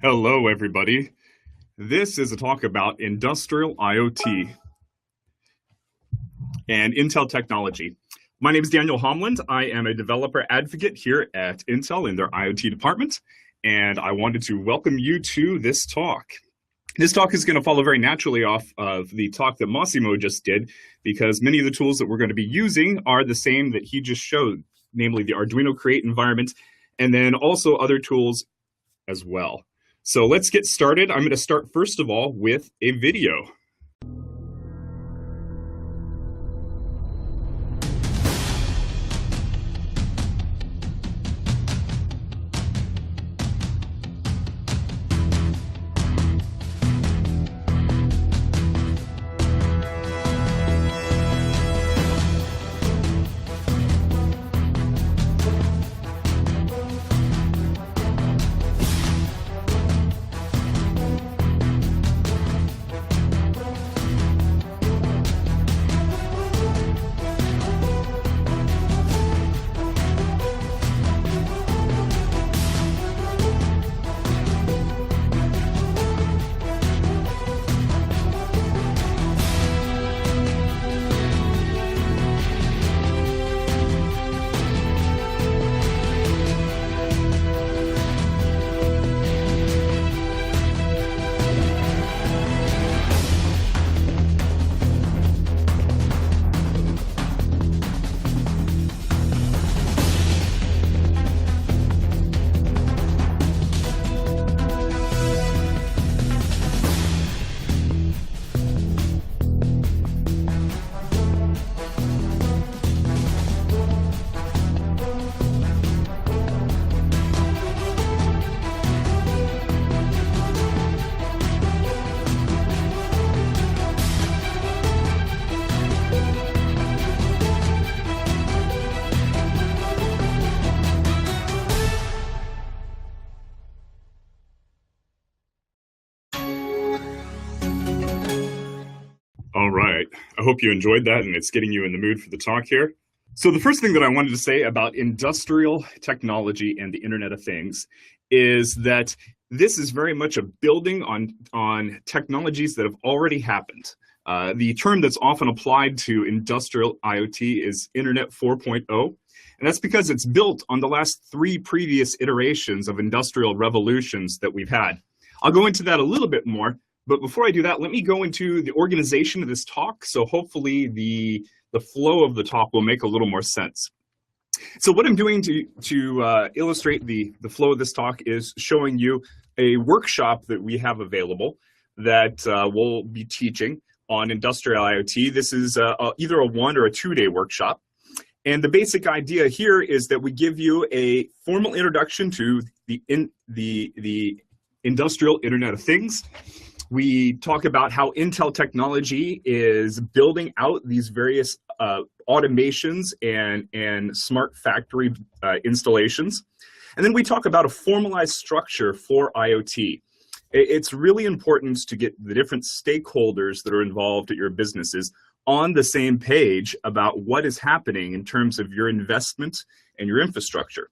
Hello, everybody. This is a talk about industrial IoT and Intel technology. My name is Daniel Holmlund. I am a developer advocate here at Intel in their IoT department, and I wanted to welcome you to this talk. This talk is going to follow very naturally off of the talk that Massimo just did, because many of the tools that we're going to be using are the same that he just showed, namely the Arduino Create environment, and then also other tools as well. So let's get started. I'm going to start first of all with a video. All right, I hope you enjoyed that and it's getting you in the mood for the talk here. So the first thing that I wanted to say about industrial technology and the Internet of Things is that this is very much a building on technologies that have already happened. The term that's often applied to industrial IoT is Internet 4.0, and that's because it's built on the last 3 previous iterations of industrial revolutions that we've had. I'll go into that a little bit more. But before I do that, let me go into the organization of this talk. So hopefully the flow of the talk will make a little more sense. So what I'm doing to illustrate the flow of this talk is showing you a workshop that we have available that we'll be teaching on industrial IoT. This is either a 1 or a 2-day workshop. And the basic idea here is that we give you a formal introduction to the industrial Internet of Things. We talk about how Intel technology is building out these various automations and smart factory installations. And then we talk about a formalized structure for IoT. It's really important to get the different stakeholders that are involved at your businesses on the same page about what is happening in terms of your investment and your infrastructure.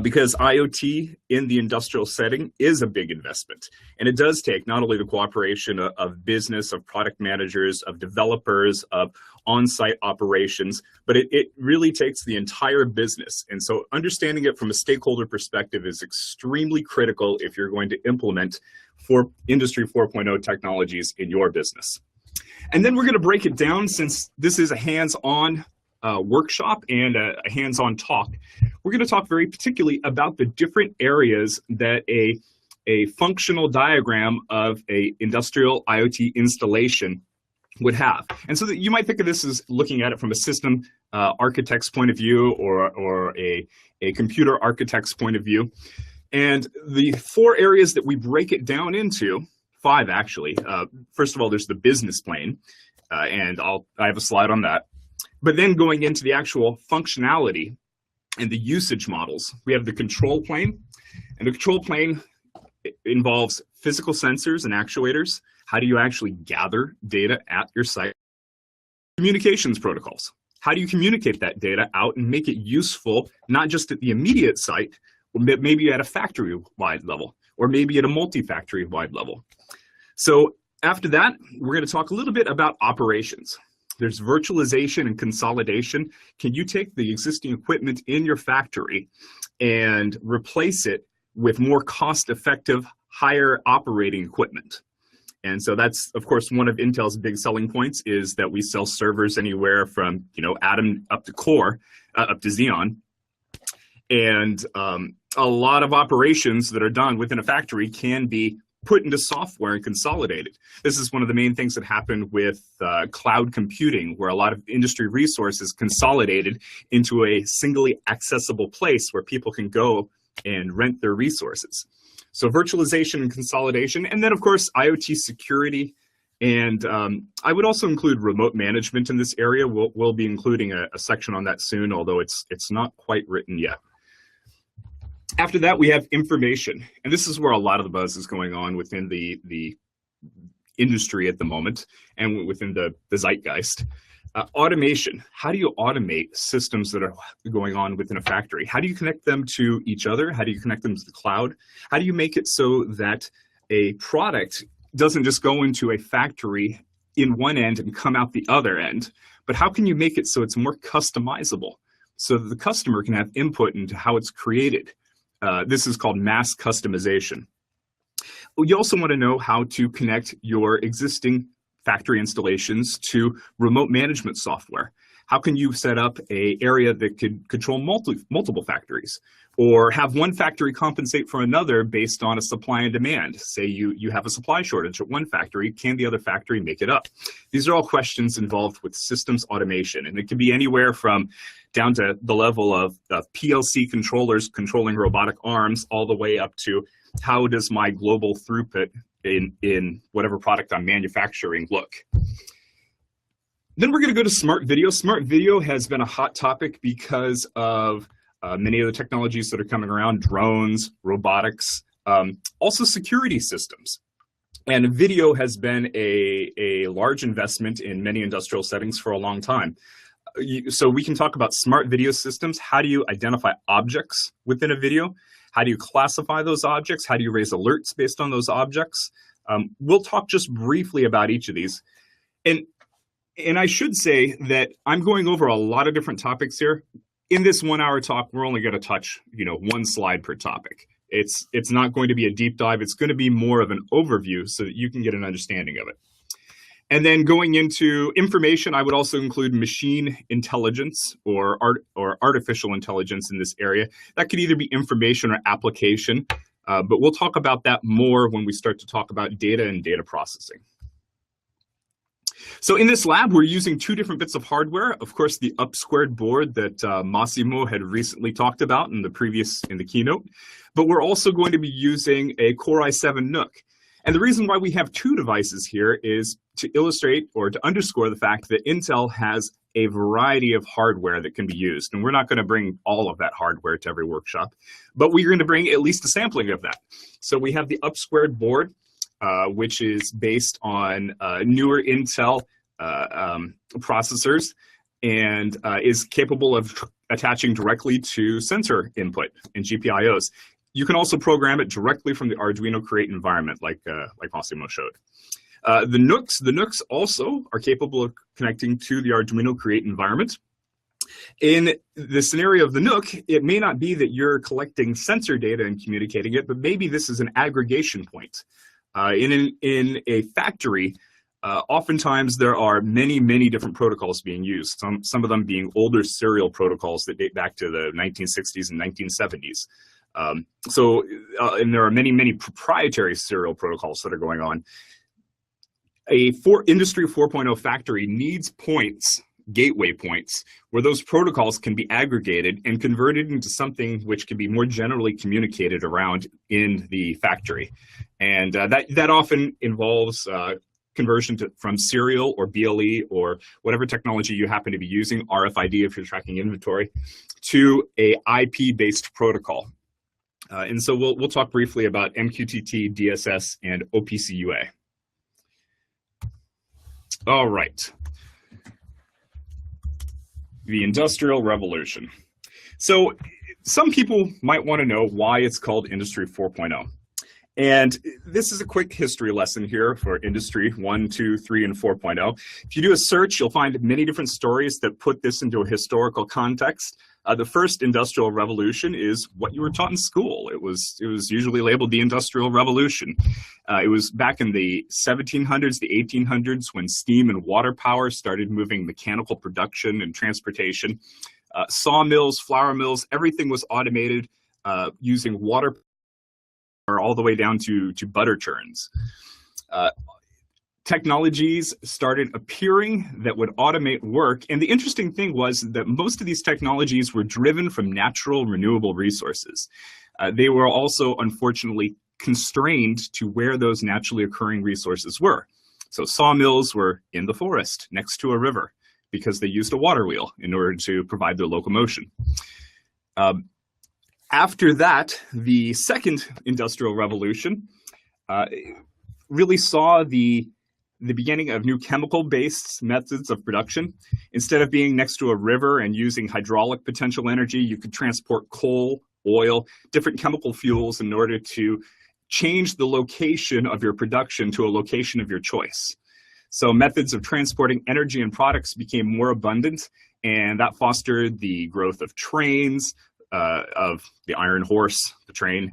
Because IoT in the industrial setting is a big investment. And it does take not only the cooperation of business, of product managers, of developers, of on-site operations, but it really takes the entire business. And so understanding it from a stakeholder perspective is extremely critical if you're going to implement Industry 4.0 technologies in your business. And then we're going to break it down, since this is a hands-on workshop and a hands-on talk. We're going to talk very particularly about the different areas that a functional diagram of an industrial IoT installation would have. And so that you might think of this as looking at it from a system architect's point of view or a computer architect's point of view. And the 4 areas that we break it down into, 5 actually. First of all, there's the business plane, and I have a slide on that. But then going into the actual functionality and the usage models, we have the control plane. And the control plane involves physical sensors and actuators. How do you actually gather data at your site? Communications protocols. How do you communicate that data out and make it useful, not just at the immediate site, but maybe at a factory-wide level? or maybe at a multi-factory wide level. So after that, we're going to talk a little bit about operations. There's virtualization and consolidation. Can you take the existing equipment in your factory and replace it with more cost-effective, higher operating equipment? And so that's, of course, one of Intel's big selling points is that we sell servers anywhere from, Atom up to Core, up to Xeon. And a lot of operations that are done within a factory can be put into software and consolidated. This is one of the main things that happened with cloud computing, where a lot of industry resources consolidated into a singly accessible place where people can go and rent their resources. So virtualization and consolidation, and then of course IoT security, and I would also include remote management in this area. We'll be including a section on that soon, although it's not quite written yet. After that, we have information, and this is where a lot of the buzz is going on within the industry at the moment and within the zeitgeist. Automation. How do you automate systems that are going on within a factory? How do you connect them to each other? How do you connect them to the cloud? How do you make it so that a product doesn't just go into a factory in one end and come out the other end, but how can you make it so it's more customizable so that the customer can have input into how it's created? This is called mass customization. You also want to know how to connect your existing factory installations to remote management software. How can you set up an area that could control multiple factories, or have one factory compensate for another based on a supply and demand? Say you have a supply shortage at one factory, can the other factory make it up? These are all questions involved with systems automation, and it can be anywhere from down to the level of PLC controllers controlling robotic arms, all the way up to how does my global throughput in whatever product I'm manufacturing look. Then we're going to go to smart video. Smart video has been a hot topic because of many of the technologies that are coming around, drones, robotics, also security systems. And video has been a large investment in many industrial settings for a long time. So we can talk about smart video systems. How do you identify objects within a video? How do you classify those objects? How do you raise alerts based on those objects? We'll talk just briefly about each of these. And I should say that I'm going over a lot of different topics here. In this 1 hour talk, we're only going to touch, one slide per topic. It's not going to be a deep dive. It's going to be more of an overview so that you can get an understanding of it. And then going into information, I would also include machine intelligence or artificial intelligence in this area. That could either be information or application, but we'll talk about that more when we start to talk about data and data processing. So in this lab, we're using two different bits of hardware. Of course, the up-squared board that Massimo had recently talked about in the keynote, but we're also going to be using a Core i7 NUC. And the reason why we have two devices here is to illustrate or to underscore the fact that Intel has a variety of hardware that can be used. And we're not going to bring all of that hardware to every workshop, but we're going to bring at least a sampling of that. So we have the up-squared board, which is based on newer Intel processors and is capable of attaching directly to sensor input and GPIOs. You can also program it directly from the Arduino Create environment, like Massimo showed. The NUCs also are capable of connecting to the Arduino Create environment. In the scenario of the NUC, it may not be that you're collecting sensor data and communicating it, but maybe this is an aggregation point. In a factory, oftentimes there are many different protocols being used, some of them being older serial protocols that date back to the 1960s and 1970s. And there are many proprietary serial protocols that are going on. Industry 4.0 factory needs points, gateway points, where those protocols can be aggregated and converted into something which can be more generally communicated around in the factory. And that often involves conversion from serial or BLE or whatever technology you happen to be using, RFID if you're tracking inventory, to a IP-based protocol. And so we'll talk briefly about MQTT, DSS, and OPC UA. All right. The Industrial Revolution. So some people might want to know why it's called Industry 4.0. And this is a quick history lesson here for industry 1, 2, 3, and 4.0. If you do a search, you'll find many different stories that put this into a historical context. The first industrial revolution is what you were taught in school. It was usually labeled the Industrial Revolution. It was back in the 1700s, the 1800s, when steam and water power started moving mechanical production and transportation. Sawmills, flour mills, everything was automated using water, or all the way down to butter churns. Technologies started appearing that would automate work. And the interesting thing was that most of these technologies were driven from natural renewable resources. They were also, unfortunately, constrained to where those naturally occurring resources were. So sawmills were in the forest next to a river because they used a water wheel in order to provide their locomotion. After that, the second industrial revolution really saw the beginning of new chemical-based methods of production. Instead of being next to a river and using hydraulic potential energy, you could transport coal, oil, different chemical fuels in order to change the location of your production to a location of your choice. So methods of transporting energy and products became more abundant, and that fostered the growth of trains, of the iron horse, the train.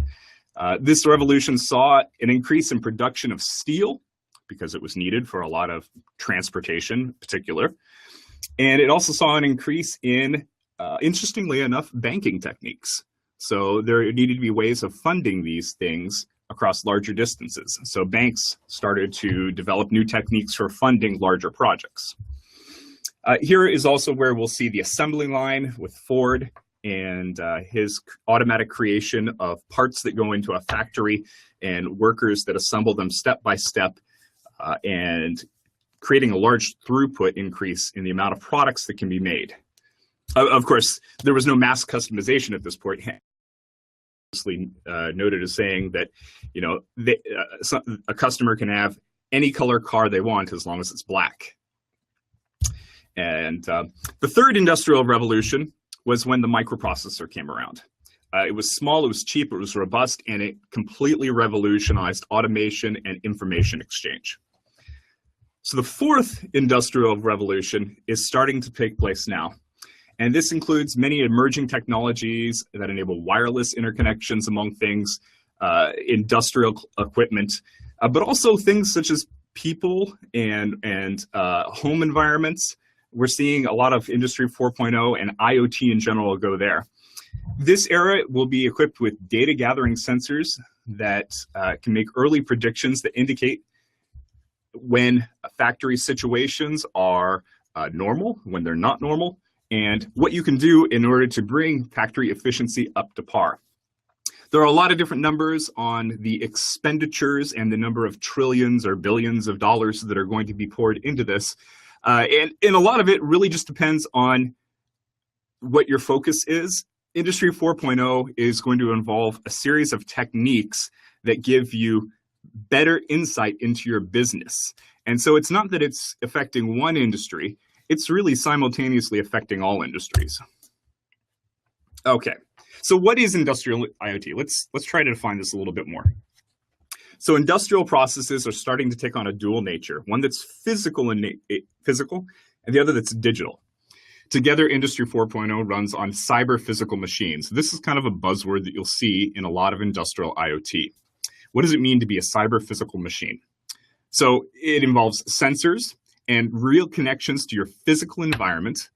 This revolution saw an increase in production of steel because it was needed for a lot of transportation in particular. And it also saw an increase in, interestingly enough, banking techniques. So there needed to be ways of funding these things across larger distances. So banks started to develop new techniques for funding larger projects. Here is also where we'll see the assembly line with Ford and his automatic creation of parts that go into a factory and workers that assemble them step by step, and creating a large throughput increase in the amount of products that can be made. Of course, there was no mass customization at this point. Noted as saying that, a customer can have any color car they want as long as it's black. And the third industrial revolution was when the microprocessor came around. It was small, it was cheap, it was robust, and it completely revolutionized automation and information exchange. So the fourth industrial revolution is starting to take place now. And this includes many emerging technologies that enable wireless interconnections among things, industrial equipment, but also things such as people and home environments. We're seeing a lot of Industry 4.0 and IoT in general go there. This era will be equipped with data gathering sensors that can make early predictions that indicate when factory situations are normal, when they're not normal, and what you can do in order to bring factory efficiency up to par. There are a lot of different numbers on the expenditures and the number of trillions or billions of dollars that are going to be poured into this. And a lot of it really just depends on what your focus is. Industry 4.0 is going to involve a series of techniques that give you better insight into your business. And so it's not that it's affecting one industry, it's really simultaneously affecting all industries. Okay, so what is industrial IoT? Let's try to define this a little bit more. So industrial processes are starting to take on a dual nature, one that's physical and the other that's digital. Together, Industry 4.0 runs on cyber-physical machines. This is kind of a buzzword that you'll see in a lot of industrial IoT. What does it mean to be a cyber-physical machine? So it involves sensors and real connections to your physical environment.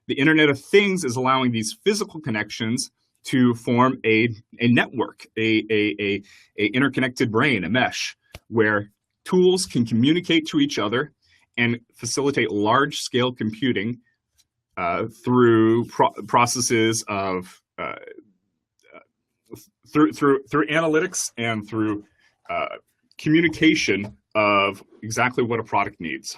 The Internet of Things is allowing these physical connections to form a network, a interconnected brain, a mesh, where tools can communicate to each other and facilitate large-scale computing through processes of through analytics and through communication of exactly what a product needs.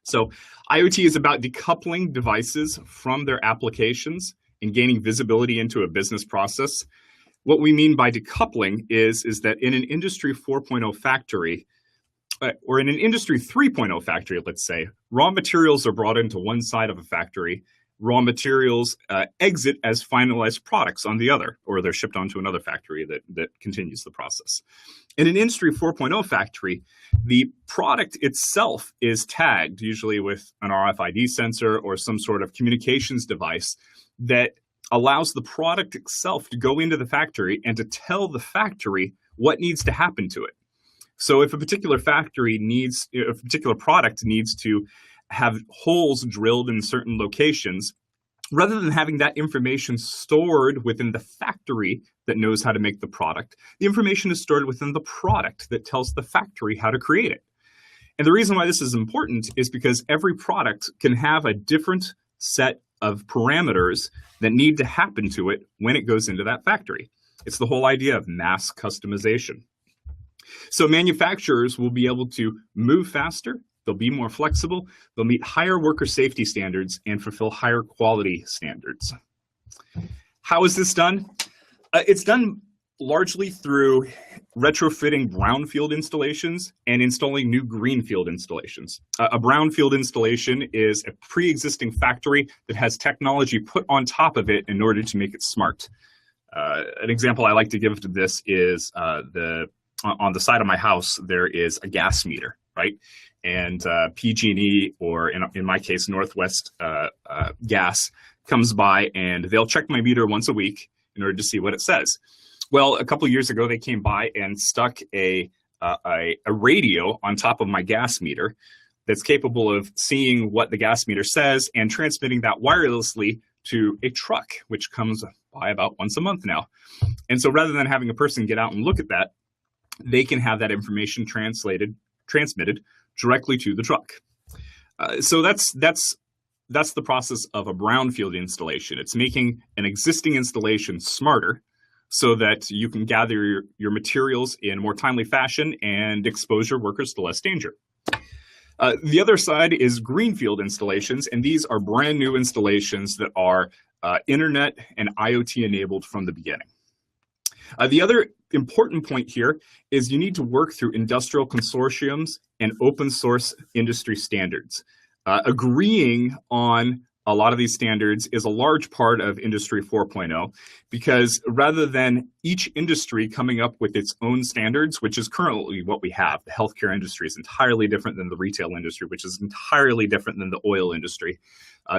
So IoT is about decoupling devices from their applications and gaining visibility into a business process. What we mean by decoupling is that in an Industry 4.0 factory, or in an Industry 3.0 factory, let's say, raw materials are brought into one side of a factory raw materials exit as finalized products on the other, or they're shipped onto another factory that continues the process. In an Industry 4.0 factory, the product itself is tagged, usually with an RFID sensor or some sort of communications device that allows the product itself to go into the factory and to tell the factory what needs to happen to it. So if a particular product needs to have holes drilled in certain locations, rather than having that information stored within the factory that knows how to make the product, the information is stored within the product that tells the factory how to create it. And the reason why this is important is because every product can have a different set of parameters that need to happen to it when it goes into that factory. It's the whole idea of mass customization. So manufacturers will be able to move faster, they'll be more flexible, they'll meet higher worker safety standards and fulfill higher quality standards. How is this done? It's done largely through retrofitting brownfield installations and installing new greenfield installations. A brownfield installation is a pre-existing factory that has technology put on top of it in order to make it smart. An example I like to give to this is on the side of my house, there is a gas meter, right? And PG&E, or in my case, Northwest Gas, comes by and they'll check my meter once a week in order to see what it says. Well, a couple of years ago, they came by and stuck a radio on top of my gas meter that's capable of seeing what the gas meter says and transmitting that wirelessly to a truck, which comes by about once a month now. And so rather than having a person get out and look at that, they can have that information transmitted directly to the truck. So that's the process of a brownfield installation. It's making an existing installation smarter so that you can gather your materials in a more timely fashion and expose your workers to less danger. The other side is greenfield installations, and these are brand new installations that are internet and IoT enabled from the beginning. The other important point here is you need to work through industrial consortiums and open source industry standards. Agreeing on a lot of these standards is a large part of Industry 4.0, because rather than each industry coming up with its own standards, which is currently what we have, the healthcare industry is entirely different than the retail industry, which is entirely different than the oil industry.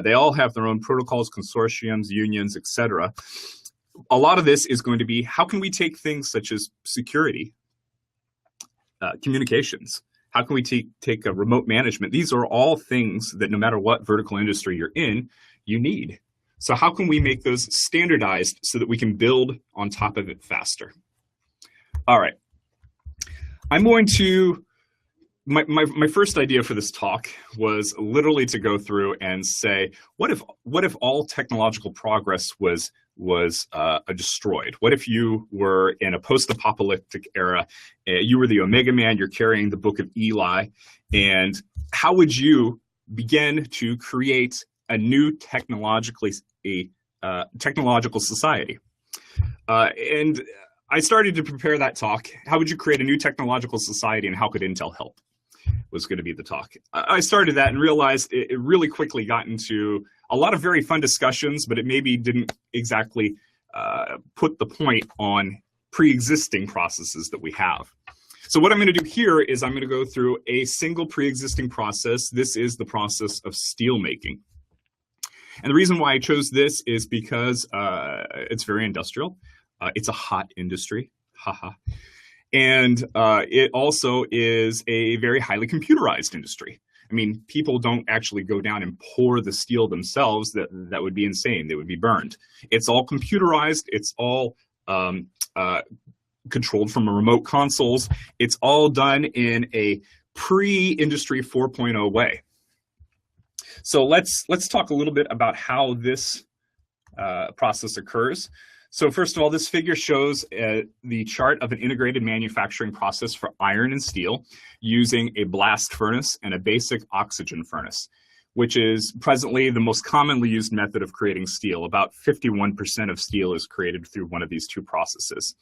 They all have their own protocols, consortiums, unions, etc. A lot of this is going to be, how can we take things such as security, communications, how can we take a remote management? These are all things that no matter what vertical industry you're in, you need. So how can we make those standardized so that we can build on top of it faster? All right. I'm going to, my first idea for this talk was literally to go through and say, what if all technological progress was destroyed? What if you were in a post-apocalyptic era, you were the Omega Man, you're carrying the Book of Eli, and how would you begin to create a new technological society? And I started to prepare that talk. How would you create a new technological society, and how could Intel help? Was going to be the talk. I started that and realized it really quickly got into a lot of very fun discussions, but it maybe didn't exactly put the point on pre-existing processes that we have. So what I'm going to do here is I'm going to go through a single pre-existing process. This is the process of steel making. And the reason why I chose this is because it's very industrial. It's a hot industry. Haha. And it also is a very highly computerized industry. I mean, people don't actually go down and pour the steel themselves. That would be insane. They would be burned. It's all computerized. It's all controlled from remote consoles. It's all done in a pre-Industry 4.0 way. So let's talk a little bit about how this process occurs. So first of all, this figure shows the chart of an integrated manufacturing process for iron and steel using a blast furnace and a basic oxygen furnace, which is presently the most commonly used method of creating steel. About 51% of steel is created through one of these two processes.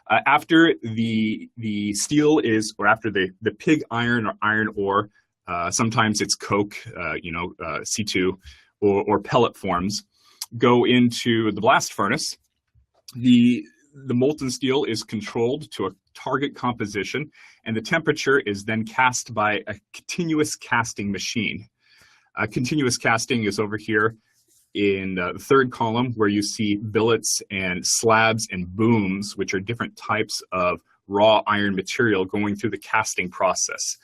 After the steel is, or after the pig iron or iron ore, sometimes it's coke, C2, or pellet forms go into the blast furnace. The molten steel is controlled to a target composition, and the temperature is then cast by a continuous casting machine. Continuous casting is over here in the third column, where you see billets and slabs and booms, which are different types of raw iron material going through the casting process.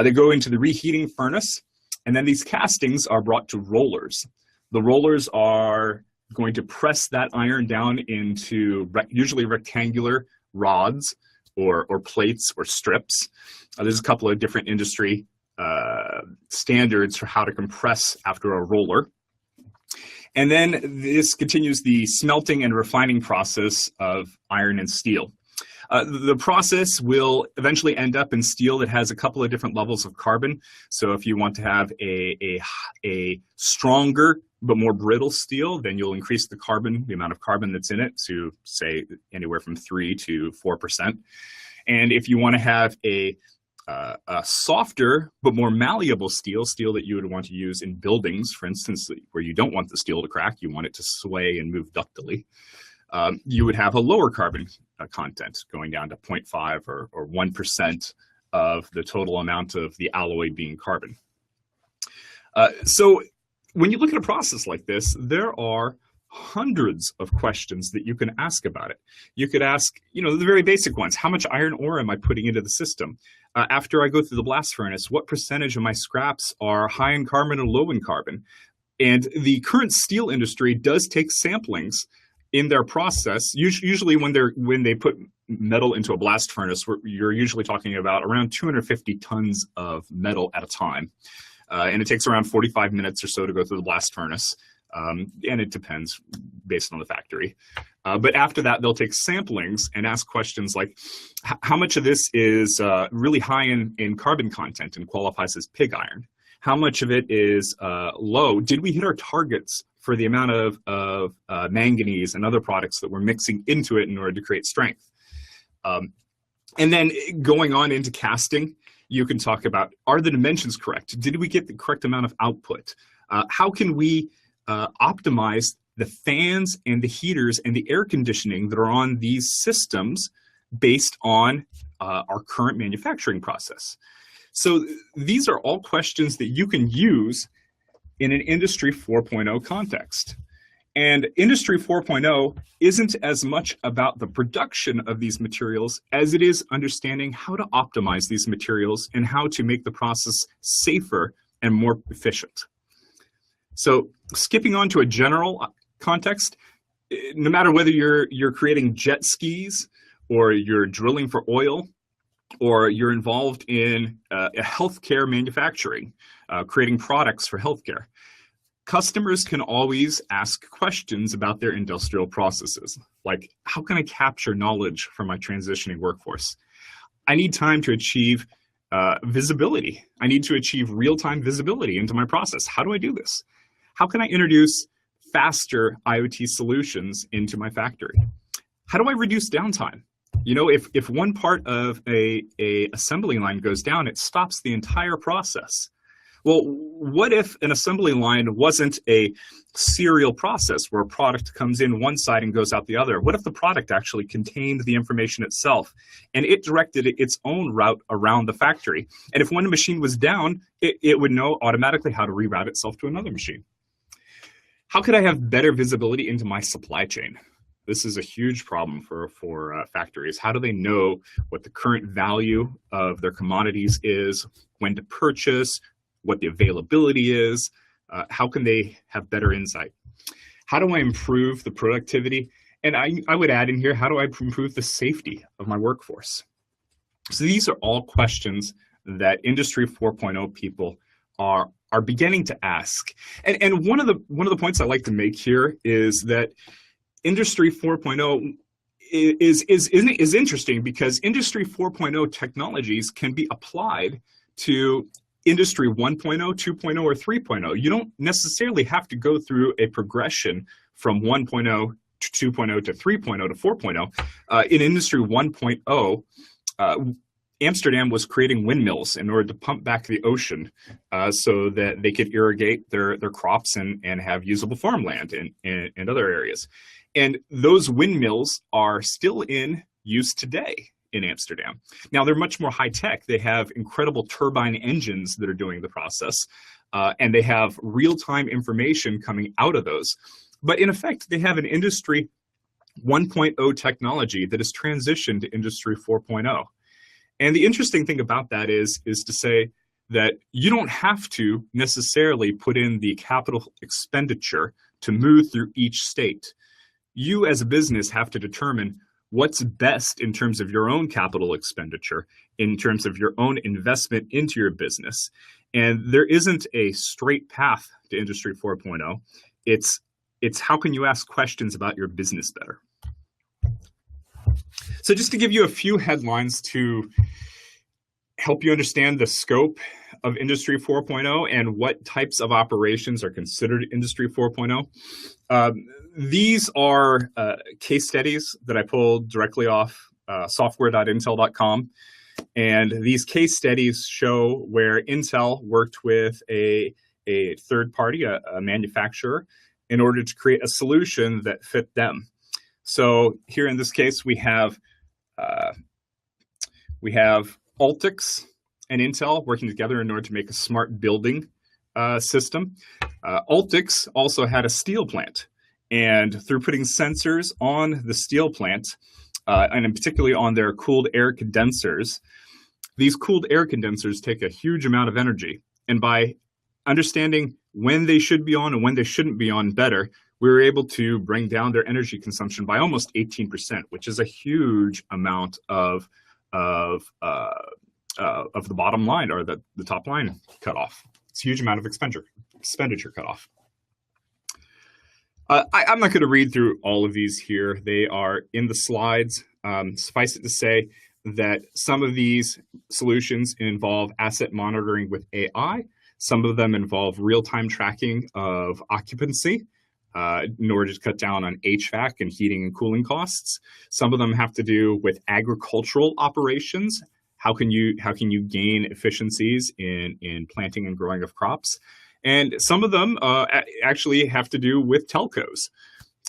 They go into the reheating furnace, and then these castings are brought to rollers. The rollers are going to press that iron down into usually rectangular rods or plates or strips. There's a couple of different industry standards for how to compress after a roller. And then this continues the smelting and refining process of iron and steel. The process will eventually end up in steel that has a couple of different levels of carbon. So if you want to have a stronger but more brittle steel, then you'll increase the amount of carbon that's in it to, say, anywhere from 3 to 4%. And if you want to have a softer but more malleable steel that you would want to use in buildings, for instance, where you don't want the steel to crack, you want it to sway and move ductily, you would have a lower carbon content, going down to 0.5 or 1% of the total amount of the alloy being carbon. So when you look at a process like this, there are hundreds of questions that you can ask about it. You could ask, the very basic ones. How much iron ore am I putting into the system? After I go through the blast furnace, what percentage of my scraps are high in carbon or low in carbon? And the current steel industry does take samplings in their process. Usually when they put metal into a blast furnace, you're usually talking about around 250 tons of metal at a time. And it takes around 45 minutes or so to go through the blast furnace. And it depends based on the factory. But after that, they'll take samplings and ask questions like, how much of this is really high in carbon content and qualifies as pig iron? How much of it is low? Did we hit our targets for the amount of manganese and other products that we're mixing into it in order to create strength? And then going on into casting, you can talk about, are the dimensions correct? Did we get the correct amount of output? How can we optimize the fans and the heaters and the air conditioning that are on these systems based on our current manufacturing process? So these are all questions that you can use in an Industry 4.0 context. And Industry 4.0 isn't as much about the production of these materials as it is understanding how to optimize these materials and how to make the process safer and more efficient. So skipping on to a general context, no matter whether you're creating jet skis or you're drilling for oil or you're involved in healthcare manufacturing, creating products for healthcare, customers can always ask questions about their industrial processes, like, how can I capture knowledge from my transitioning workforce? I need time to achieve visibility. I need to achieve real-time visibility into my process. How do I do this? How can I introduce faster IoT solutions into my factory? How do I reduce downtime? If one part of a assembly line goes down, it stops the entire process. Well, what if an assembly line wasn't a serial process where a product comes in one side and goes out the other? What if the product actually contained the information itself and it directed its own route around the factory? And if one machine was down, it would know automatically how to reroute itself to another machine. How could I have better visibility into my supply chain? This is a huge problem for factories. How do they know what the current value of their commodities is, when to purchase, what the availability is? How can they have better insight? How do I improve the productivity? And I would add in here, how do I improve the safety of my workforce? So these are all questions that Industry 4.0 people are beginning to ask. And one of the points I like to make here is that Industry 4.0 is interesting because Industry 4.0 technologies can be applied to Industry 1.0, 2.0, or 3.0. You don't necessarily have to go through a progression from 1.0 to 2.0 to 3.0 to 4.0. In Industry 1.0, Amsterdam was creating windmills in order to pump back the ocean so that they could irrigate their crops and have usable farmland in other areas. And those windmills are still in use today in Amsterdam. Now, they're much more high tech. They have incredible turbine engines that are doing the process, and they have real-time information coming out of those. But in effect, they have an Industry 1.0 technology that has transitioned to Industry 4.0. And the interesting thing about that is to say that you don't have to necessarily put in the capital expenditure to move through each state. You as a business have to determine what's best in terms of your own capital expenditure, in terms of your own investment into your business. And there isn't a straight path to Industry 4.0. It's how can you ask questions about your business better. So just to give you a few headlines to help you understand the scope of Industry 4.0 and what types of operations are considered Industry 4.0. These are case studies that I pulled directly off software.intel.com. And these case studies show where Intel worked with a third party, a manufacturer, in order to create a solution that fit them. So here in this case, we have Altix and Intel working together in order to make a smart building system. Altix also had a steel plant, and through putting sensors on the steel plant, and particularly on their cooled air condensers, these cooled air condensers take a huge amount of energy. And by understanding when they should be on and when they shouldn't be on better, we were able to bring down their energy consumption by almost 18%, which is a huge amount of the bottom line, or the top line cut off. It's a huge amount of expenditure cut off. I'm not going to read through all of these here. They are in the slides. Suffice it to say that some of these solutions involve asset monitoring with AI. Some of them involve real-time tracking of occupancy in order to cut down on HVAC and heating and cooling costs. Some of them have to do with agricultural operations. How can you gain efficiencies in planting and growing of crops? And some of them actually have to do with telcos.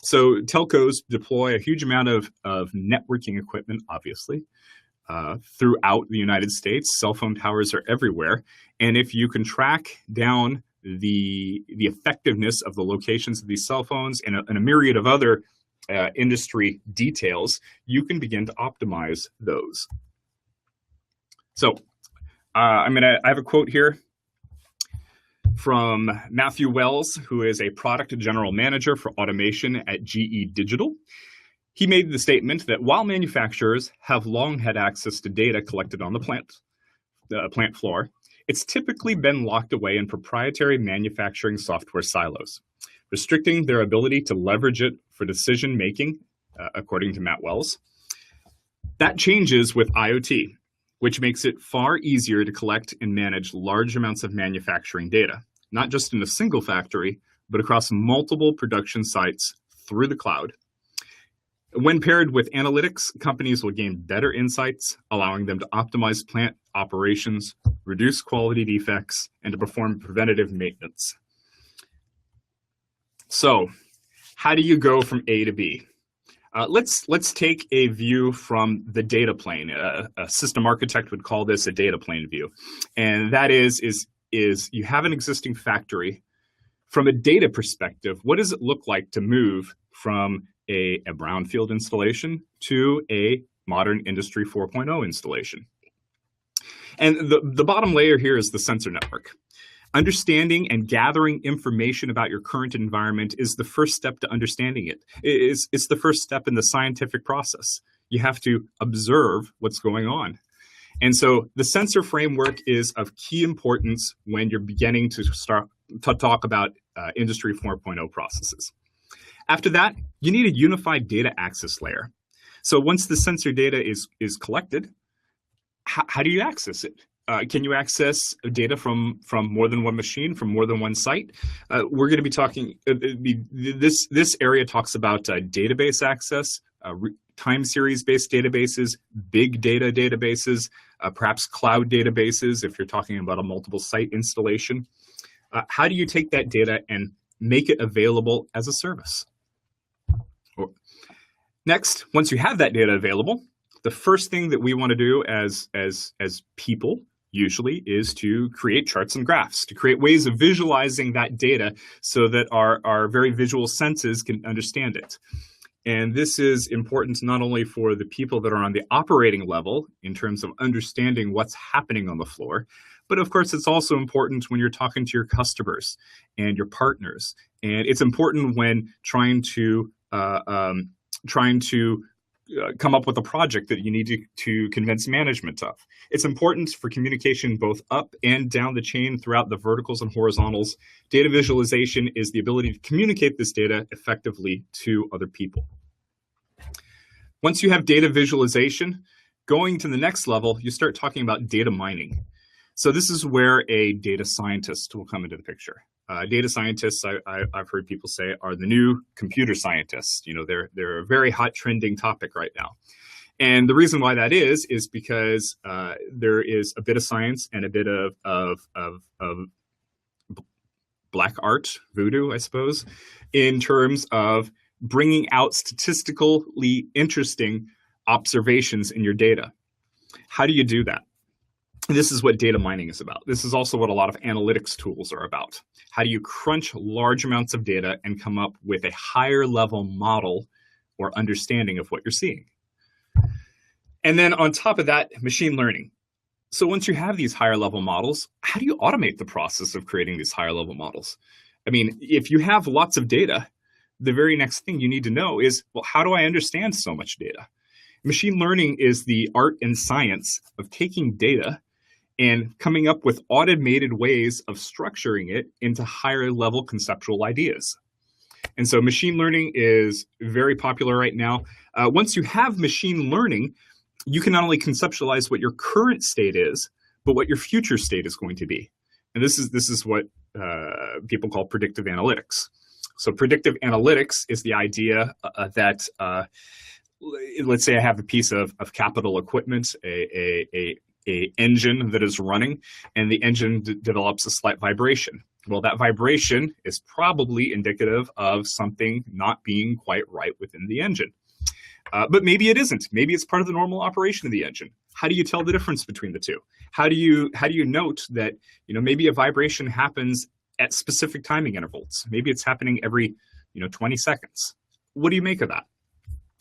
So telcos deploy a huge amount of networking equipment, obviously, throughout the United States. Cell phone towers are everywhere. And if you can track down the effectiveness of the locations of these cell phones and a myriad of other industry details, you can begin to optimize those. So I have a quote here from Matthew Wells, who is a product general manager for automation at GE Digital. He made the statement that while manufacturers have long had access to data collected on the plant floor, it's typically been locked away in proprietary manufacturing software silos, restricting their ability to leverage it for decision making, according to Matt Wells. That changes with IoT, which makes it far easier to collect and manage large amounts of manufacturing data, not just in a single factory, but across multiple production sites through the cloud. When paired with analytics, companies will gain better insights, allowing them to optimize plant operations, reduce quality defects, and to perform preventative maintenance. So, how do you go from A to B? Let's take a view from the data plane. A system architect would call this a data plane view, and that is you have an existing factory. From a data perspective, what does it look like to move from a brownfield installation to a modern Industry 4.0 installation? And the bottom layer here is the sensor network. Understanding and gathering information about your current environment is the first step to understanding it. It's the first step in the scientific process. You have to observe what's going on. And so the sensor framework is of key importance when you're beginning to start to talk about Industry 4.0 processes. After that, you need a unified data access layer. So once the sensor data is collected, how do you access it? Can you access data from more than one machine, from more than one site? We're going to be talking, this area talks about database access, time series-based databases, big data databases, perhaps cloud databases if you're talking about a multiple site installation. How do you take that data and make it available as a service? Next, once you have that data available, the first thing that we want to do as people usually is to create charts and graphs, to create ways of visualizing that data so that our very visual senses can understand it. And this is important not only for the people that are on the operating level in terms of understanding what's happening on the floor, but of course it's also important when you're talking to your customers and your partners. And it's important when trying to come up with a project that you need to convince management of. It's important for communication both up and down the chain throughout the verticals and horizontals. Data visualization is the ability to communicate this data effectively to other people. Once you have data visualization, going to the next level, you start talking about data mining. So this is where a data scientist will come into the picture. Data scientists, I've heard people say, are the new computer scientists. You know, they're a very hot trending topic right now. And the reason why that is because there is a bit of science and a bit of black art, voodoo, I suppose, in terms of bringing out statistically interesting observations in your data. How do you do that? This is what data mining is about. This is also what a lot of analytics tools are about. How do you crunch large amounts of data and come up with a higher level model or understanding of what you're seeing? And then on top of that, machine learning. So once you have these higher level models, how do you automate the process of creating these higher level models? I mean, if you have lots of data, the very next thing you need to know is, well, how do I understand so much data? Machine learning is the art and science of taking data and coming up with automated ways of structuring it into higher level conceptual ideas. And so machine learning is very popular right now. Once you have machine learning, you can not only conceptualize what your current state is, but what your future state is going to be. And this is what people call predictive analytics. So predictive analytics is the idea that, let's say I have a piece of capital equipment, a engine that is running, and the engine develops a slight vibration. Well, that vibration is probably indicative of something not being quite right within the engine. But maybe it isn't. Maybe it's part of the normal operation of the engine. How do you tell the difference between the two? How do you note that, you know, maybe a vibration happens at specific timing intervals? Maybe it's happening every 20 seconds. What do you make of that?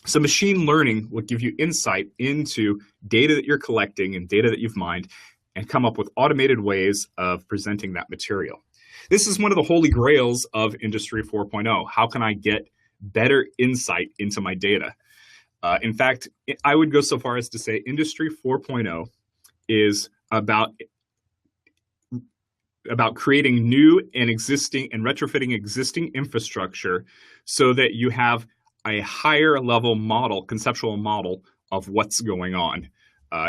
So machine learning will give you insight into data that you're collecting and data that you've mined and come up with automated ways of presenting that material. This is one of the holy grails of Industry 4.0. How can I get better insight into my data? In fact, I would go so far as to say Industry 4.0 is about creating new and existing and retrofitting existing infrastructure so that you have a higher level model, conceptual model of what's going on.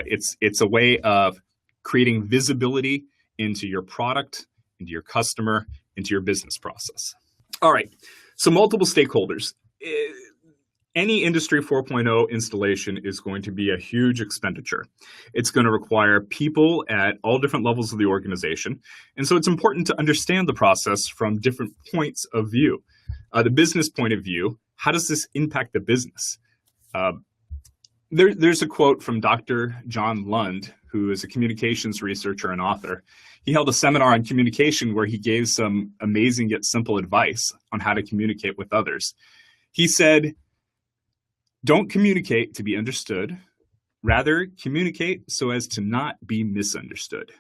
It's a way of creating visibility into your product, into your customer, into your business process. All right, so multiple stakeholders. Any Industry 4.0 installation is going to be a huge expenditure. It's going to require people at all different levels of the organization. And so it's important to understand the process from different points of view. The business point of view, how does this impact the business? There's a quote from Dr. John Lund, who is a communications researcher and author. He held a seminar on communication where he gave some amazing yet simple advice on how to communicate with others. He said, "Don't communicate to be understood. Rather, communicate so as to not be misunderstood."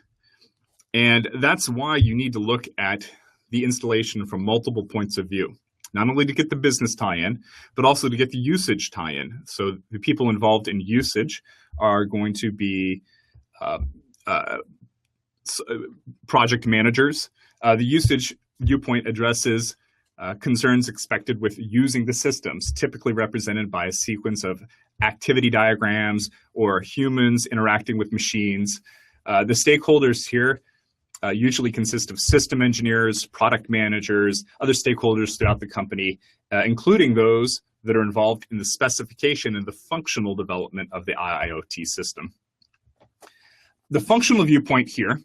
And that's why you need to look at the installation from multiple points of view, not only to get the business tie-in, but also to get the usage tie-in. So the people involved in usage are going to be project managers. The usage viewpoint addresses concerns expected with using the systems, typically represented by a sequence of activity diagrams or humans interacting with machines. The stakeholders here usually consist of system engineers, product managers, other stakeholders throughout the company, including those that are involved in the specification and the functional development of the IoT system. The functional viewpoint here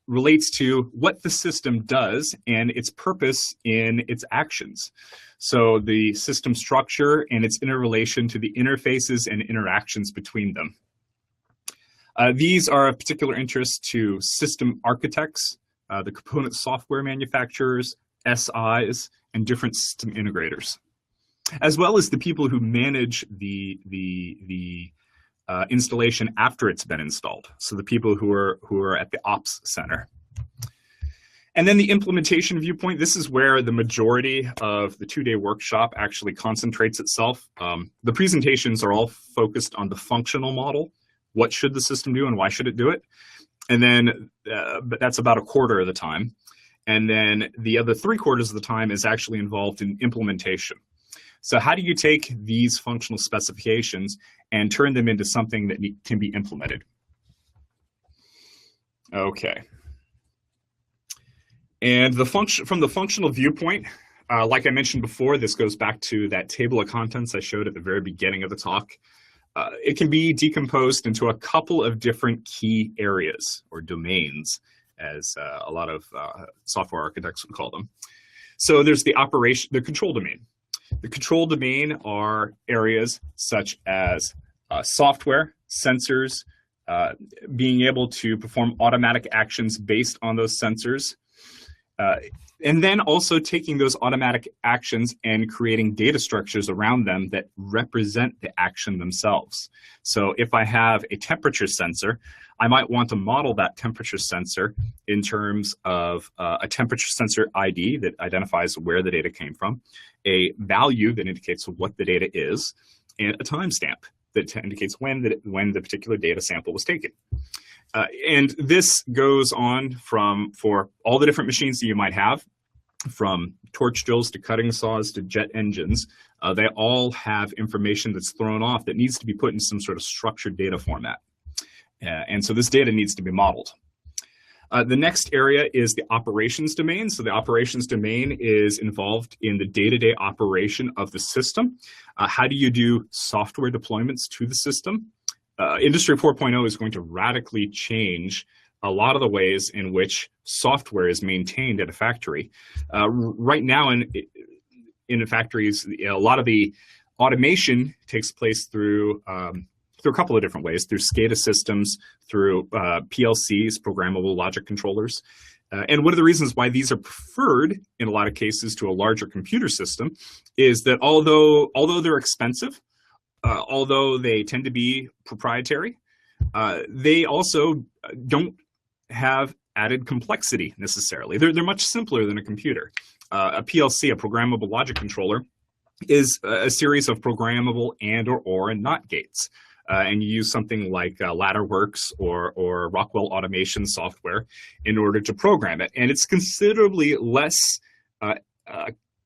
relates to what the system does and its purpose in its actions. So the system structure and its interrelation to the interfaces and interactions between them. These are of particular interest to system architects, the component software manufacturers, SIs, and different system integrators, as well as the people who manage the installation after it's been installed. So the people who are at the ops center. And then the implementation viewpoint, this is where the majority of the two-day workshop actually concentrates itself. The presentations are all focused on the functional model. What should the system do and why should it do it? And then, but that's about a quarter of the time. And then the other 3/4 of the time is actually involved in implementation. So how do you take these functional specifications and turn them into something that can be implemented? Okay. And from the functional viewpoint, like I mentioned before, this goes back to that table of contents I showed at the very beginning of the talk. It can be decomposed into a couple of different key areas or domains, as a lot of software architects would call them. So there's the control domain. The control domain are areas such as software, sensors, being able to perform automatic actions based on those sensors, and then also taking those automatic actions and creating data structures around them that represent the action themselves. So if I have a temperature sensor, I might want to model that temperature sensor in terms of a temperature sensor ID that identifies where the data came from, a value that indicates what the data is, and a timestamp that indicates when the particular data sample was taken. And this goes on for all the different machines that you might have, from torch drills to cutting saws to jet engines. They all have information that's thrown off that needs to be put in some sort of structured data format. And so this data needs to be modeled. The next area is the operations domain. So the operations domain is involved in the day-to-day operation of the system. How do you do software deployments to the system? Industry 4.0 is going to radically change a lot of the ways in which software is maintained at a factory. Right now in factories, a lot of the automation takes place through a couple of different ways, through SCADA systems, through PLCs, programmable logic controllers. And one of the reasons why these are preferred in a lot of cases to a larger computer system is that although they're expensive, although they tend to be proprietary, they also don't have added complexity necessarily. They're much simpler than a computer. A PLC, a programmable logic controller, is a series of programmable or and not gates. And you use something like Ladderworks or Rockwell Automation software in order to program it. And it's considerably less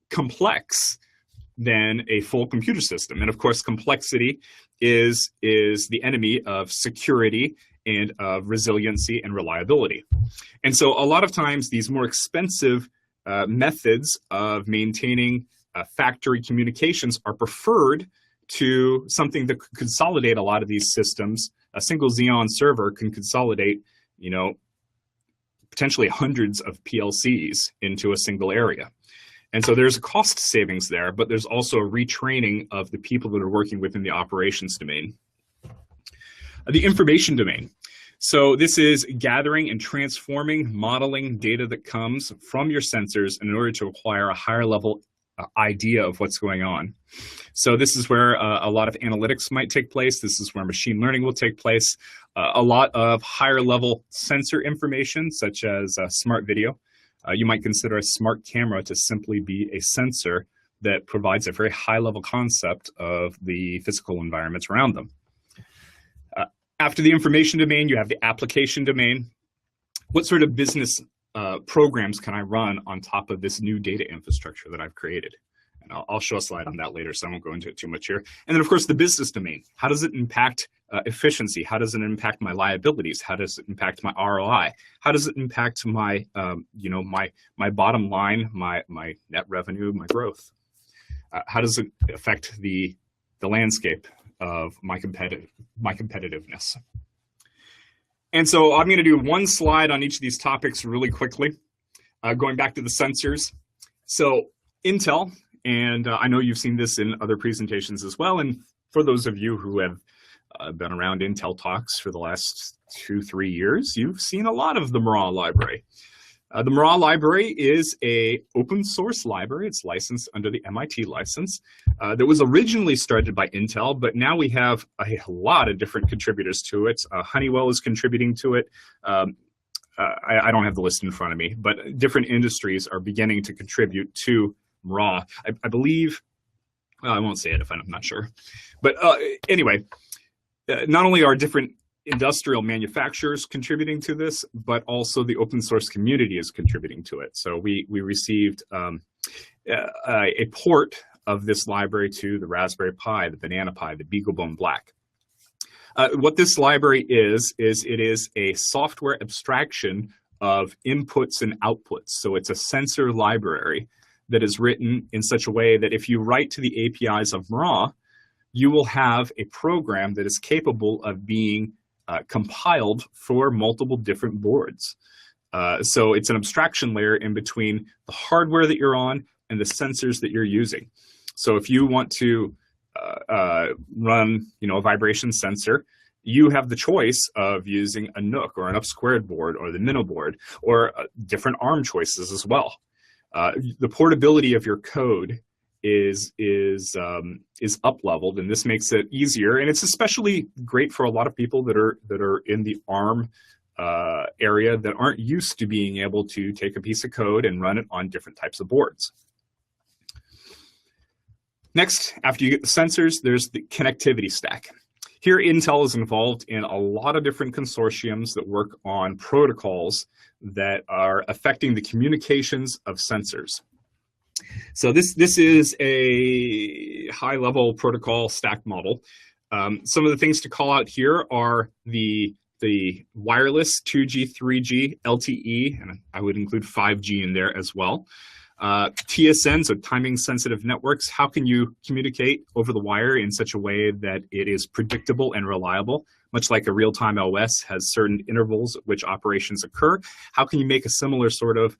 complex than a full computer system. And of course, complexity is the enemy of security and of resiliency and reliability. And so a lot of times these more expensive methods of maintaining factory communications are preferred to something that could consolidate a lot of these systems. A single Xeon server can consolidate, potentially hundreds of PLCs into a single area. And so there's a cost savings there, but there's also a retraining of the people that are working within the operations domain. The information domain. So this is gathering and transforming, modeling data that comes from your sensors in order to acquire a higher level idea of what's going on. So this is where a lot of analytics might take place. This is where machine learning will take place. A lot of higher level sensor information, such as smart video. You might consider a smart camera to simply be a sensor that provides a very high level concept of the physical environments around them. After the information domain, you have the application domain. What sort of business programs can I run on top of this new data infrastructure that I've created? And I'll show a slide on that later, so I won't go into it too much here. And then, of course, the business domain. How does it impact efficiency? How does it impact my liabilities? How does it impact my ROI? How does it impact my, my bottom line, my net revenue, my growth? how does it affect the landscape of my competitiveness? And so I'm going to do one slide on each of these topics really quickly, going back to the sensors. So Intel, and I know you've seen this in other presentations as well, and for those of you who have been around Intel talks for the last 2-3 years, you've seen a lot of the MRAW library. The MRAW library is an open source library. It's licensed under the MIT license. That was originally started by Intel, but now we have a lot of different contributors to it. Honeywell is contributing to it. I don't have the list in front of me, but different industries are beginning to contribute to MRAW. I believe, I won't say it if I'm not sure. But anyway, not only are different industrial manufacturers contributing to this, but also the open source community is contributing to it. So we received a port of this library to the Raspberry Pi, the Banana Pi, the BeagleBone Black. What this library is it is a software abstraction of inputs and outputs. So it's a sensor library that is written in such a way that if you write to the APIs of MRAW, you will have a program that is capable of being compiled for multiple different boards. So it's an abstraction layer in between the hardware that you're on and the sensors that you're using. So if you want to run, a vibration sensor, you have the choice of using a NUC or an up-squared board or the Minnow board or different ARM choices as well. The portability of your code is up-leveled, and this makes it easier. And it's especially great for a lot of people that are in the ARM area that aren't used to being able to take a piece of code and run it on different types of boards. Next, after you get the sensors, there's the connectivity stack. Here, Intel is involved in a lot of different consortiums that work on protocols that are affecting the communications of sensors. So this is a high-level protocol stack model. Some of the things to call out here are the wireless 2G, 3G, LTE, and I would include 5G in there as well. TSN, so timing sensitive networks. How can you communicate over the wire in such a way that it is predictable and reliable? Much like a real-time OS has certain intervals at which operations occur, how can you make a similar sort of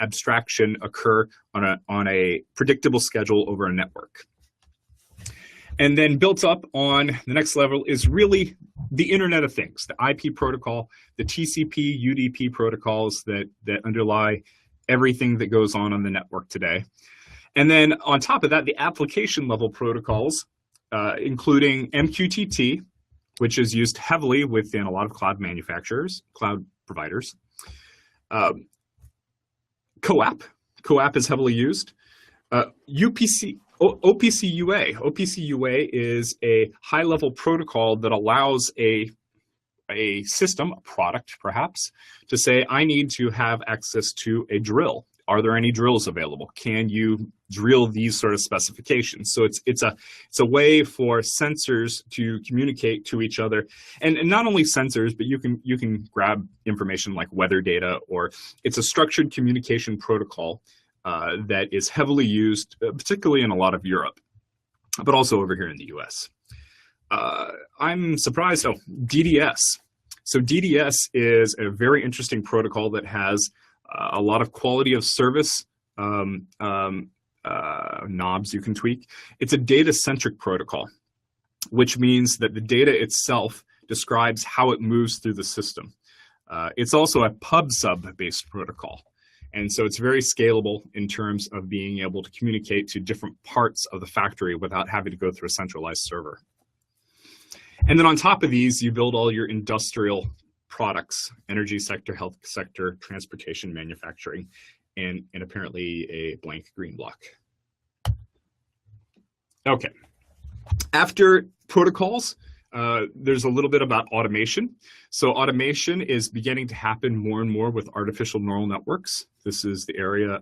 abstraction occur on a predictable schedule over a network? And then built up on the next level is really the Internet of Things, the IP protocol, the TCP, UDP protocols that underlie everything that goes on the network today. And then on top of that, the application level protocols, including MQTT, which is used heavily within a lot of cloud manufacturers, cloud providers. CoAP is heavily used. OPC-UA. OPC-UA is a high-level protocol that allows a system, a product perhaps, to say, I need to have access to a drill. Are there any drills available? Can you drill these sort of specifications? So it's a way for sensors to communicate to each other, and not only sensors, but you can grab information like weather data, or it's a structured communication protocol that is heavily used, particularly in a lot of Europe, but also over here in the US. I'm surprised. Oh, DDS. So DDS is a very interesting protocol that has a lot of quality of service knobs you can tweak. It's a data-centric protocol, which means that the data itself describes how it moves through the system. It's also a pub-sub-based protocol. And so it's very scalable in terms of being able to communicate to different parts of the factory without having to go through a centralized server. And then on top of these, you build all your industrial products: energy sector, health sector, transportation, manufacturing, and apparently a blank green block. Okay. After protocols, there's a little bit about automation. So automation is beginning to happen more and more with artificial neural networks. This is the area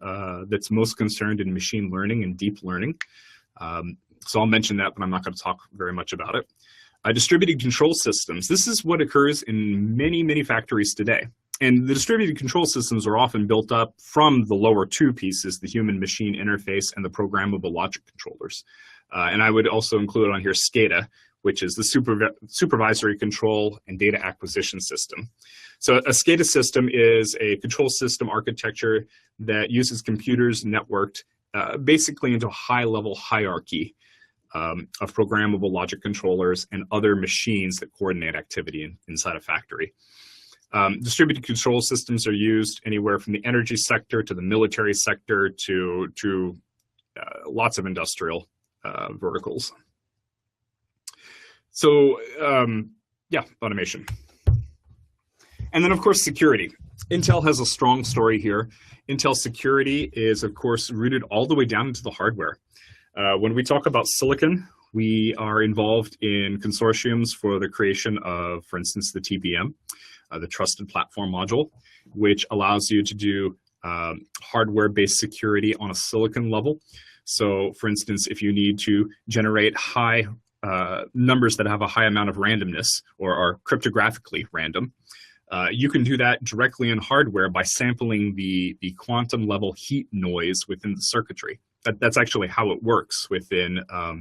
that's most concerned in machine learning and deep learning. So I'll mention that, but I'm not going to talk very much about it. Distributed control systems. This is what occurs in many, many factories today. And the distributed control systems are often built up from the lower two pieces, the human-machine interface and the programmable logic controllers. And I would also include on here SCADA, which is the supervisory control and data acquisition system. So a SCADA system is a control system architecture that uses computers networked basically into a high-level hierarchy of programmable logic controllers and other machines that coordinate activity inside a factory. Distributed control systems are used anywhere from the energy sector to the military sector to lots of industrial verticals. So yeah, automation. And then of course, security. Intel has a strong story here. Intel security is of course rooted all the way down into the hardware. When we talk about silicon, we are involved in consortiums for the creation of, for instance, the TPM, the Trusted Platform Module, which allows you to do hardware-based security on a silicon level. So, for instance, if you need to generate high numbers that have a high amount of randomness or are cryptographically random, you can do that directly in hardware by sampling the quantum level heat noise within the circuitry. That's actually how it works within a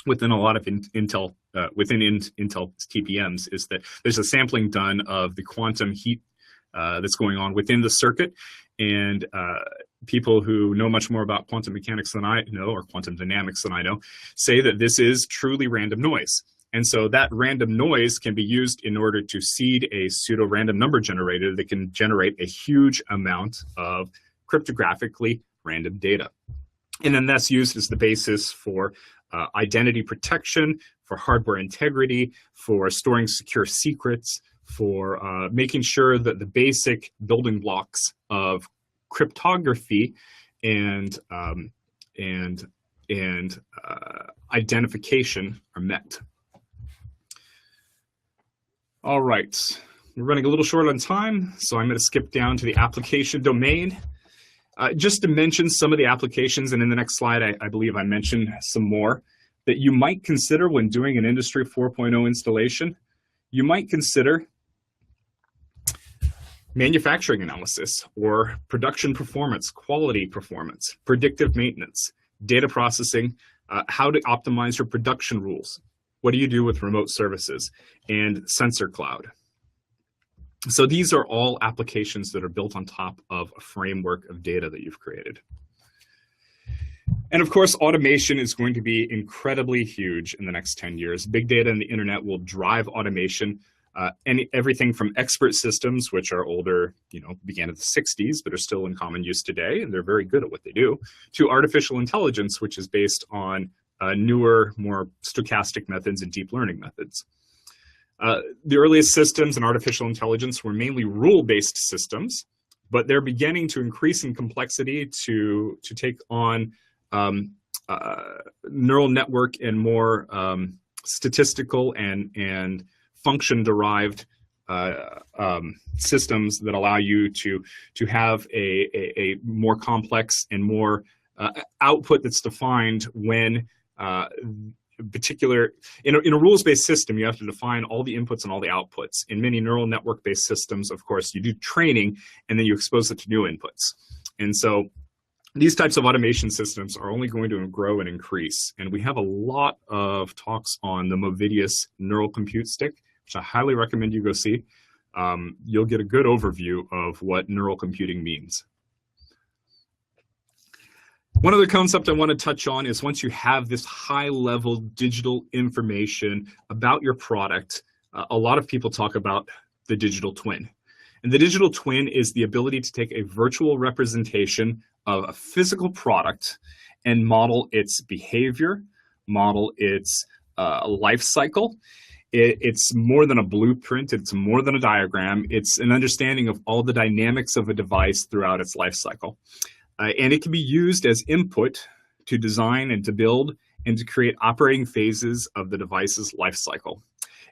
lot of Intel Intel TPMs, is that there's a sampling done of the quantum heat that's going on within the circuit, and people who know much more about quantum mechanics than I know, or quantum dynamics than I know, say that this is truly random noise. And so that random noise can be used in order to seed a pseudo-random number generator that can generate a huge amount of cryptographically random data. And then that's used as the basis for identity protection, for hardware integrity, for storing secure secrets, for making sure that the basic building blocks of cryptography and identification are met. All right, we're running a little short on time, so I'm going to skip down to the application domain. Just to mention some of the applications, and in the next slide, I believe I mentioned some more, that you might consider when doing an Industry 4.0 installation. You might consider manufacturing analysis or production performance, quality performance, predictive maintenance, data processing, how to optimize your production rules. What do you do with remote services and sensor cloud? So these are all applications that are built on top of a framework of data that you've created. And of course, automation is going to be incredibly huge in the next 10 years. Big data and the internet will drive automation. Everything from expert systems, which are older, began in the 60s, but are still in common use today, and they're very good at what they do, to artificial intelligence, which is based on newer, more stochastic methods and deep learning methods. The earliest systems in artificial intelligence were mainly rule-based systems, but they're beginning to increase in complexity to take on neural network and more statistical and function-derived systems that allow you to have a more complex and more output that's defined when in a rules-based system, you have to define all the inputs and all the outputs. In many neural network-based systems, of course, you do training and then you expose it to new inputs. And so these types of automation systems are only going to grow and increase. And we have a lot of talks on the Movidius neural compute stick, which I highly recommend you go see. You'll get a good overview of what neural computing means. One other concept I want to touch on is once you have this high-level digital information about your product, a lot of people talk about the digital twin. And the digital twin is the ability to take a virtual representation of a physical product and model its behavior, model its life cycle. It's more than a blueprint, it's more than a diagram, it's an understanding of all the dynamics of a device throughout its life cycle. And it can be used as input to design and to build and to create operating phases of the device's life cycle.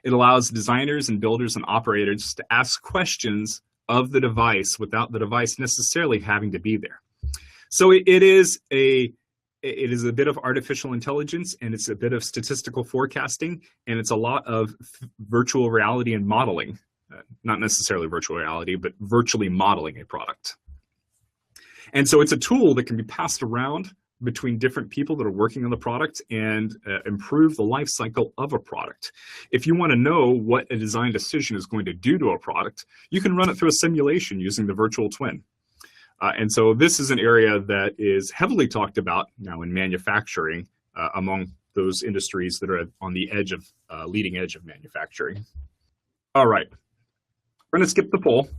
It allows designers and builders and operators to ask questions of the device without the device necessarily having to be there. So it is a bit of artificial intelligence, and it's a bit of statistical forecasting, and it's a lot of virtual reality and modeling not necessarily virtual reality, but virtually modeling a product. And so it's a tool that can be passed around between different people that are working on the product and improve the life cycle of a product. If you want to know what a design decision is going to do to a product, you can run it through a simulation using the virtual twin. And so this is an area that is heavily talked about now in manufacturing among those industries that are on the edge of leading edge of manufacturing. All right, we're going to skip the poll,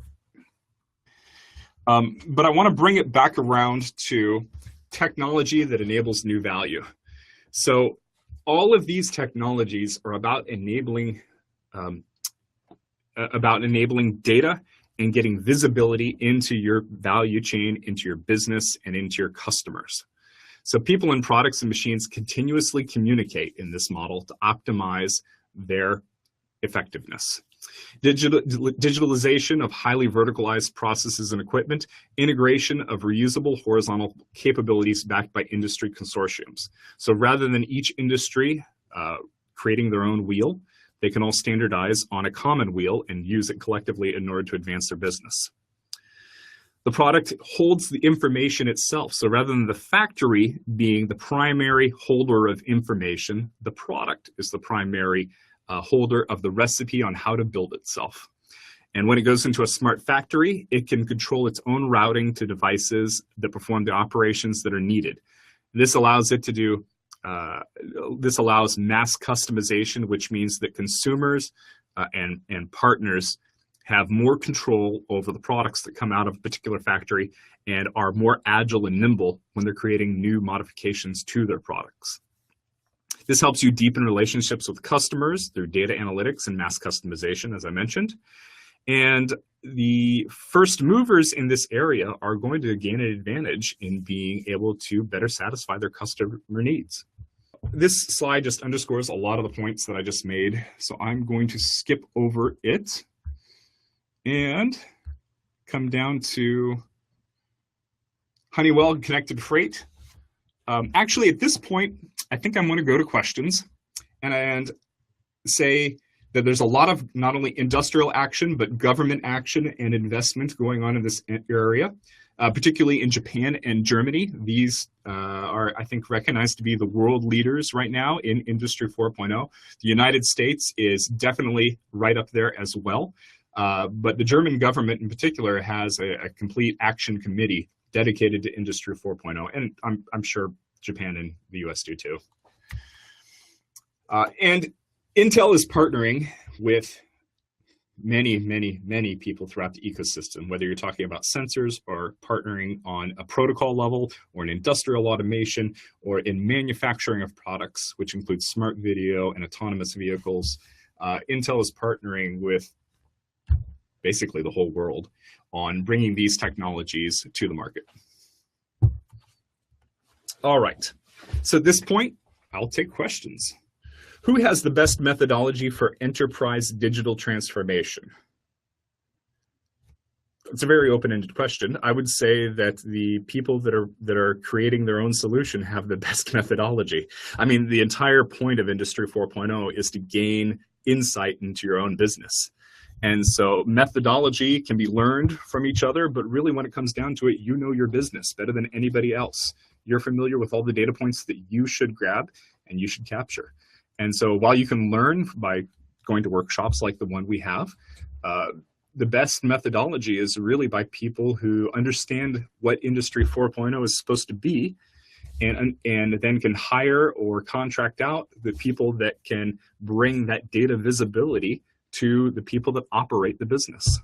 but I want to bring it back around to technology that enables new value. So all of these technologies are about enabling data and getting visibility into your value chain, into your business, and into your customers. So people and products and machines continuously communicate in this model to optimize their effectiveness. Digitalization of highly verticalized processes and equipment, integration of reusable horizontal capabilities backed by industry consortiums. So rather than each industry creating their own wheel, they can all standardize on a common wheel and use it collectively in order to advance their business. The product holds the information itself. So rather than the factory being the primary holder of information, the product is the primary holder of the recipe on how to build itself. And when it goes into a smart factory, it can control its own routing to devices that perform the operations that are needed. This allows it to do this allows mass customization, which means that consumers and partners have more control over the products that come out of a particular factory and are more agile and nimble when they're creating new modifications to their products. This helps you deepen relationships with customers through data analytics and mass customization, as I mentioned. And the first movers in this area are going to gain an advantage in being able to better satisfy their customer needs. This slide just underscores a lot of the points that I just made, so I'm going to skip over it and come down to Honeywell Connected Freight. Actually, at this point, I think I'm going to go to questions and say that there's a lot of not only industrial action, but government action and investment going on in this area, particularly in Japan and Germany. These are, I think, recognized to be the world leaders right now in Industry 4.0. The United States is definitely right up there as well. But the German government in particular has a complete action committee dedicated to Industry 4.0, and I'm sure Japan and the US do too. And Intel is partnering with many people throughout the ecosystem, whether you're talking about sensors or partnering on a protocol level or in industrial automation or in manufacturing of products, which includes smart video and autonomous vehicles. Intel is partnering with basically the whole world on bringing these technologies to the market. All right, so at this point, I'll take questions. Who has the best methodology for enterprise digital transformation? It's a very open-ended question. I would say that the people that are creating their own solution have the best methodology. I mean, the entire point of Industry 4.0 is to gain insight into your own business. And so methodology can be learned from each other, but really when it comes down to it, you know your business better than anybody else. You're familiar with all the data points that you should grab and you should capture. And so while you can learn by going to workshops like the one we have, the best methodology is really by people who understand what Industry 4.0 is supposed to be and then can hire or contract out the people that can bring that data visibility to the people that operate the business.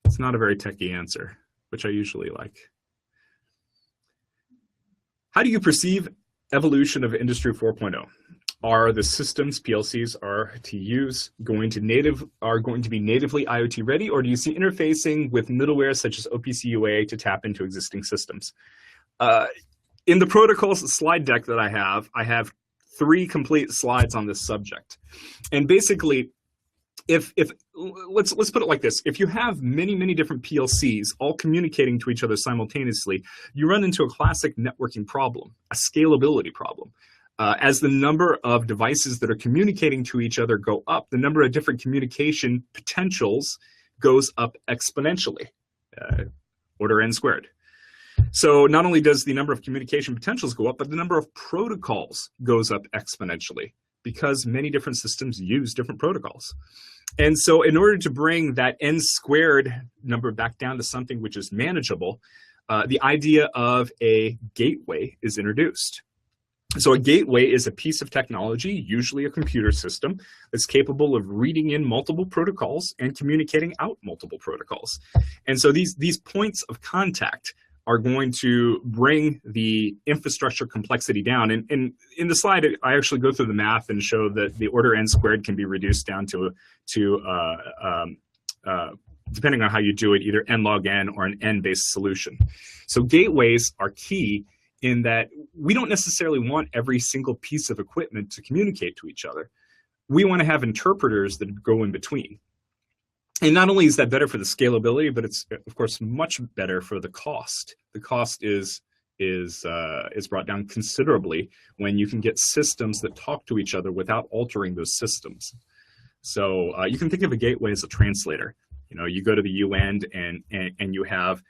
It's not a very techie answer, which I usually like. How do you perceive evolution of Industry 4.0? Are the systems PLCs are to use going to be natively IoT ready, or do you see interfacing with middleware such as OPC UA to tap into existing systems? In the protocols slide deck that I have 3 complete slides on this subject. And basically, if let's put it like this: if you have many different PLCs all communicating to each other simultaneously, you run into a classic networking problem, a scalability problem. As the number of devices that are communicating to each other go up, the number of different communication potentials goes up exponentially, order n squared. So not only does the number of communication potentials go up, but the number of protocols goes up exponentially because many different systems use different protocols. And so in order to bring that n squared number back down to something which is manageable, the idea of a gateway is introduced. So a gateway is a piece of technology, usually a computer system, that's capable of reading in multiple protocols and communicating out multiple protocols. And so these points of contact are going to bring the infrastructure complexity down. And in the slide, I actually go through the math and show that the order n squared can be reduced down to depending on how you do it, either n log n or an n-based solution. So gateways are key in that we don't necessarily want every single piece of equipment to communicate to each other. We want to have interpreters that go in between. And not only is that better for the scalability, but it's of course much better for the cost. The cost is brought down considerably when you can get systems that talk to each other without altering those systems. So you can think of a gateway as a translator. You know, you go to the UN and you have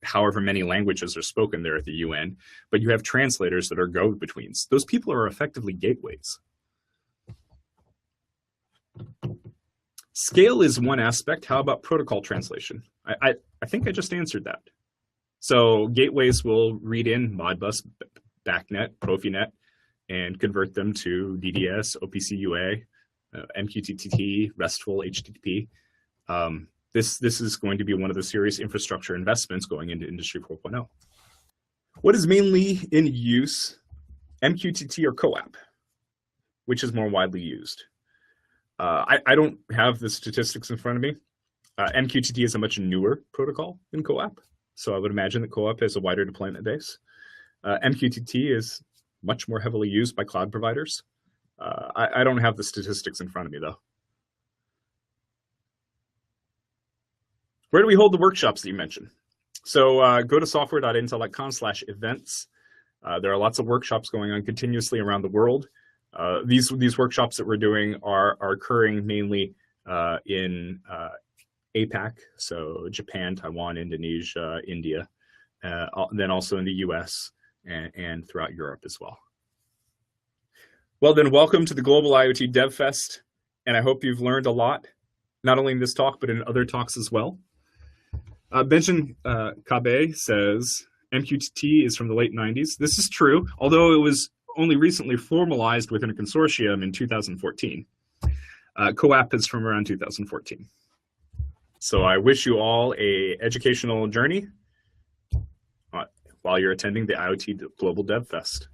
however many languages are spoken there at the UN, but you have translators that are go-betweens. Those people are effectively gateways. Scale is one aspect. How about protocol translation? I think I just answered that. So gateways will read in Modbus, BACnet, Profinet, and convert them to DDS, OPC UA, MQTT, RESTful, HTTP. This is going to be one of the serious infrastructure investments going into Industry 4.0. What is mainly in use, MQTT or CoAP, which is more widely used? I don't have the statistics in front of me. MQTT is a much newer protocol than CoAP, so I would imagine that CoAP has a wider deployment base. MQTT is much more heavily used by cloud providers. I don't have the statistics in front of me, though. Where do we hold the workshops that you mentioned? So go to software.intel.com/events. There are lots of workshops going on continuously around the world. These workshops that we're doing are occurring mainly in APAC, so Japan, Taiwan, Indonesia, India, then also in the US and throughout Europe as well. Well then, welcome to the Global IoT DevFest, and I hope you've learned a lot, not only in this talk, but in other talks as well. Benjamin Kabe says, MQTT is from the late 90s. This is true, although it was only recently formalized within a consortium in 2014. CoAP is from around 2014. So I wish you all an educational journey while you're attending the IoT Global DevFest.